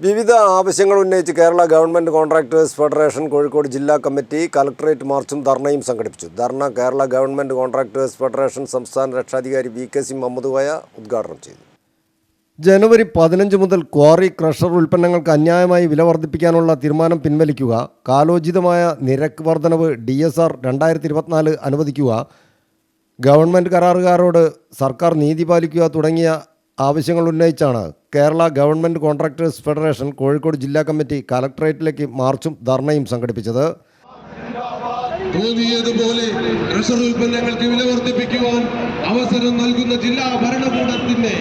വിവിധ ആവശ്യങ്ങൾ ഉന്നയിച്ച് Kerala government contractors federation Kozhikode ജില്ലാ കമ്മിറ്റി കളക്ടറേറ്റ് മാർച്ചും ധർണയും സംഘടിപ്പിച്ചു. ധർണ കേരള ഗവൺമെൻറ് കോൺട്രാക്ടേഴ്സ് ഫെഡറേഷൻ സംസ്ഥാന രക്ഷാധികാരി VKC മുഹമ്മദ് കോയ ഉദ്ഘാടനം ചെയ്തു. ജനുവരി 15 മുതൽ ക്വാറി ക്രഷർ ഉൽപ്പന്നങ്ങൾക്ക് അന്യായമായി വില വർദ്ധിപ്പിക്കാനുള്ള തീരുമാനം പിൻവലിക്കുക, കാലോചിതമായ നിരക്ക് വർധനവ് DSR 2024 അനുവദിക്കുക, ഗവൺമെൻറ് കരാറുകാരോട് സർക്കാർ നീതി പാലിക്കുക തുടങ്ങിയ ആവശ്യങ്ങൾ ഉന്നയിച്ചാണ് Kerala government contractors federation Kozhikode ജില്ലാ കമ്മിറ്റി കളക്ടറേറ്റിലേക്ക് മാർച്ചും ധർണയും സംഘടിപ്പിച്ചത്. തോന്നിയതുപോലെ ക്രഷർ ഉൽപ്പന്നങ്ങൾക്ക് വില വർദ്ധിപ്പിക്കുവാൻ അവസരം നൽകുന്ന ജില്ലാ ഭരണകൂടത്തിന്റെ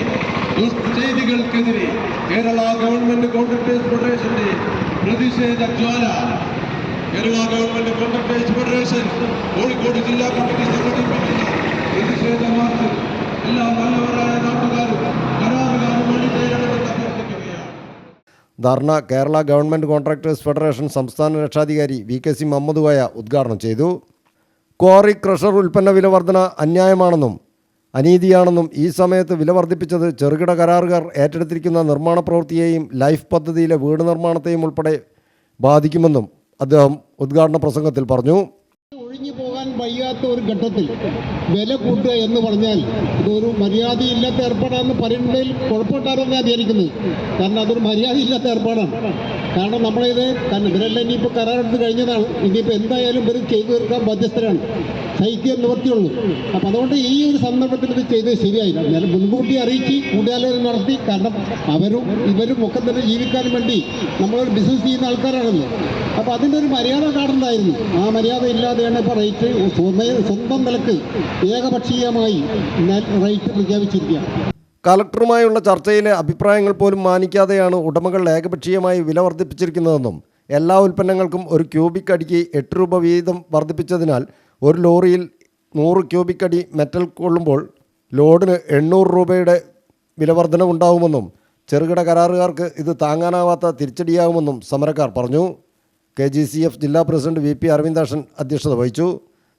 ദുഷ്ചെയ്തികൾക്കെതിരെ കേരള ഗവൺമെന്റ് കോൺട്രാക്ടേഴ്സ് ഫെഡറേഷന്റെ പ്രതിഷേധ ജ്വാല Kerala government contractors federation Kozhikode ജില്ലാ കമ്മിറ്റി സംഘടിപ്പിക്കുന്ന പ്രതിഷേധ മാർച്ച് എല്ലാ നല്ലവരായ നാട്ടുകാരും കരാറുകാരും അണിചേരണമെന്ന് അഭ്യർത്ഥിക്കുകയാണ്. ധർണ കേരള ഗവൺമെൻറ് കോൺട്രാക്ടേഴ്സ് ഫെഡറേഷൻ സംസ്ഥാന രക്ഷാധികാരി VKC മുഹമ്മദ് കോയ ഉദ്ഘാടനം ചെയ്തു. ക്വാറി ക്രഷർ ഉൽപ്പന്ന വില വർധന അന്യായമാണെന്നും അനീതിയാണെന്നും ഈ സമയത്ത് വില വർദ്ധിപ്പിച്ചത് ചെറുകിട കരാറുകാർ ഏറ്റെടുത്തിരിക്കുന്ന നിർമ്മാണ പ്രവൃത്തിയെയും ലൈഫ് പദ്ധതിയിലെ വീട് നിർമ്മാണത്തെയും ഉൾപ്പെടെ ബാധിക്കുമെന്നും അദ്ദേഹം ഉദ്ഘാടന പ്രസംഗത്തിൽ പറഞ്ഞു. ഒഴിഞ്ഞു പോകാൻ വയ്യാത്ത ഒരു ഘട്ടത്തിൽ വില കൂട്ടുക എന്ന് പറഞ്ഞാൽ ഇതൊരു മര്യാദയില്ലാത്ത ഏർപ്പാടാണെന്ന് പറയുന്നതിൽ കുഴപ്പമിട്ടാരെന്ന് ഞാൻ വിചാരിക്കുന്നത്. കാരണം അതൊരു മര്യാദയില്ലാത്ത ഏർപ്പാടാണ്. കാരണം നമ്മളിത് ഇവരെല്ലാം ഇനിയിപ്പോൾ കരാറെടുത്ത് കഴിഞ്ഞതാണ്. ഇനിയിപ്പോൾ എന്തായാലും ഇവർ ചെയ്തു തീർക്കാൻ ബാധ്യസ്ഥരാണ്, സഹിക്കാൻ നിവർത്തിയുള്ളൂ. അപ്പം അതുകൊണ്ട് ഈ ഒരു സന്ദർഭത്തിൽ ഇത് ചെയ്തത് ശരിയായില്ല. ഞാൻ മുൻകൂട്ടി അറിയിച്ച് കൂടിയാലോചന നടത്തി. കാരണം ഇവരും ഒക്കെ തന്നെ ജീവിക്കാൻ വേണ്ടി നമ്മളൊരു ബിസിനസ് ചെയ്യുന്ന ആൾക്കാരാണല്ലോ. അപ്പോൾ അതിൻ്റെ ഒരു മര്യാദ കാണുന്നതായിരുന്നു. ആ മര്യാദ ഇല്ലാതെയാണ് ഇപ്പോൾ റേറ്റ് സ്വന്തം നിലക്ക് ഏകപക്ഷീയമായി റേറ്റ് പ്രഖ്യാപിച്ചിരിക്കുക. കളക്ടറുമായുള്ള ചർച്ചയിലെ അഭിപ്രായങ്ങൾ പോലും മാനിക്കാതെയാണ് ഉടമകൾ ഏകപക്ഷീയമായി വില വർദ്ധിപ്പിച്ചിരിക്കുന്നതെന്നും എല്ലാ ഉൽപ്പന്നങ്ങൾക്കും ഒരു ക്യൂബിക് അടിക്ക് 8 രൂപ വീതം വർദ്ധിപ്പിച്ചതിനാൽ ഒരു ലോറിയിൽ 100 ക്യൂബിക് അടി മെറ്റൽ കൊള്ളുമ്പോൾ ലോഡിന് 800 രൂപയുടെ വിലവർധനവുണ്ടാകുമെന്നും ചെറുകിട കരാറുകാർക്ക് ഇത് താങ്ങാനാവാത്ത തിരിച്ചടിയാകുമെന്നും സമരക്കാർ പറഞ്ഞു. KGCF ജില്ലാ പ്രസിഡന്റ് VP അരവിന്ദാക്ഷൻ അധ്യക്ഷത വഹിച്ചു.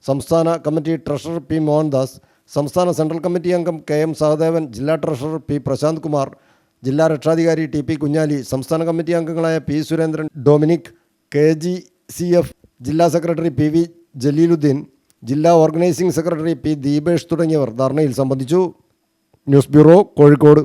സംസ്ഥാന കമ്മിറ്റി ട്രഷറർ P മോഹൻദാസ്, സംസ്ഥാന സെൻട്രൽ കമ്മിറ്റി അംഗം KM സഹദേവൻ, ജില്ലാ ട്രഷറർ P പ്രശാന്ത് കുമാർ, ജില്ലാ രക്ഷാധികാരി TP കുഞ്ഞാലി, സംസ്ഥാന കമ്മിറ്റി അംഗങ്ങളായ P സുരേന്ദ്രൻ, ഡൊമിനിക്, KGCF ജില്ലാ സെക്രട്ടറി PV ജലീലുദ്ദീൻ, ജില്ലാ ഓർഗനൈസിംഗ് സെക്രട്ടറി P ദീപേഷ് തുടങ്ങിയവർ ധർണയിൽ സംബന്ധിച്ചു. News bureau, Kozhikode.